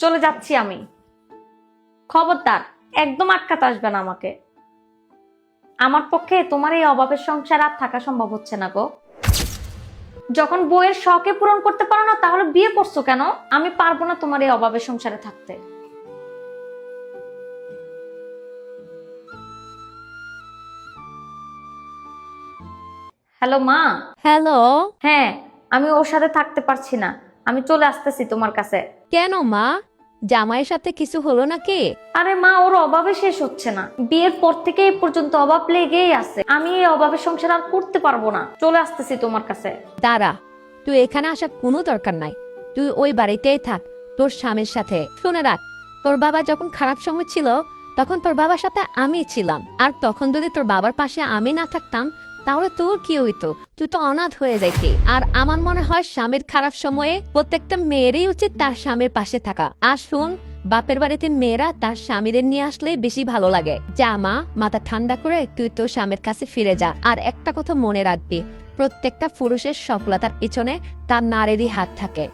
চলে যাচ্ছি আমি। খবরদার, একদম আটকাতে আসবে না আমাকে। আমার পক্ষে তোমার এই অভাবের সংসার আর থাকা সম্ভব হচ্ছে না গো। যখন বউয়ের শখে পূরণ করতে পারো না, তাহলে বিয়ে করছো কেন? আমি পারবো না তোমার এই অভাবের সংসারে থাকতে। হ্যালো মা। হ্যালো। হ্যাঁ, আমি ওর সাথে থাকতে পারছি না, আমি চলে আসতেছি তোমার কাছে। কেন মা, জামাইয়ের সাথে কিছু হলো নাকি? আরে মা, ওর অভাবে শেষ হচ্ছে না। বিয়ের পর থেকে এই পর্যন্ত অভাব লেগেই আছে। আমি এই অভাবের সংসার আর করতে পারবো না, চলে আসতেছি তোমার কাছে। দাঁড়া, তুই এখানে আসার কোনো দরকার নাই। তুই ওই বাড়িতেই থাক তোর স্বামীর সাথে। শুনে রাখ, তোর বাবা যখন খারাপ সময় ছিল তখন তোর বাবার সাথে আমি ছিলাম, আর তখন যদি তোর বাবার পাশে আমি না থাকতাম তাহলে তোর কি হইতো? তুই তো অনাথ হয়ে যাইতি। আর আমার মনে হয় স্বামীর খারাপ সময়ে প্রত্যেকটা মেয়েরই উচিত তার স্বামীর পাশে থাকা। আর শুন, বাপের বাড়িতে মেয়েরা তার স্বামীদের নিয়ে আসলে বেশি ভালো লাগে। যা মা, মাথা ঠান্ডা করে তুই তোর স্বামীর কাছে ফিরে যা। আর একটা কথা মনে রাখবি, প্রত্যেকটা পুরুষের সফলতার পিছনে তার নারীরই হাত থাকে।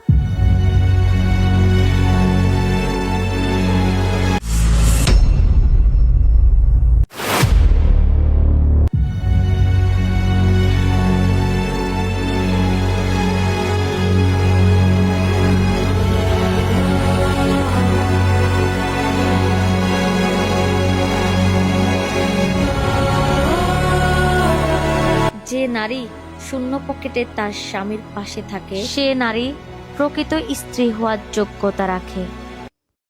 যে নারী শূন্য পকেটে তার স্বামীর পাশে থাকে, সে নারী প্রকৃত স্ত্রী হওয়ার যোগ্যতা রাখে।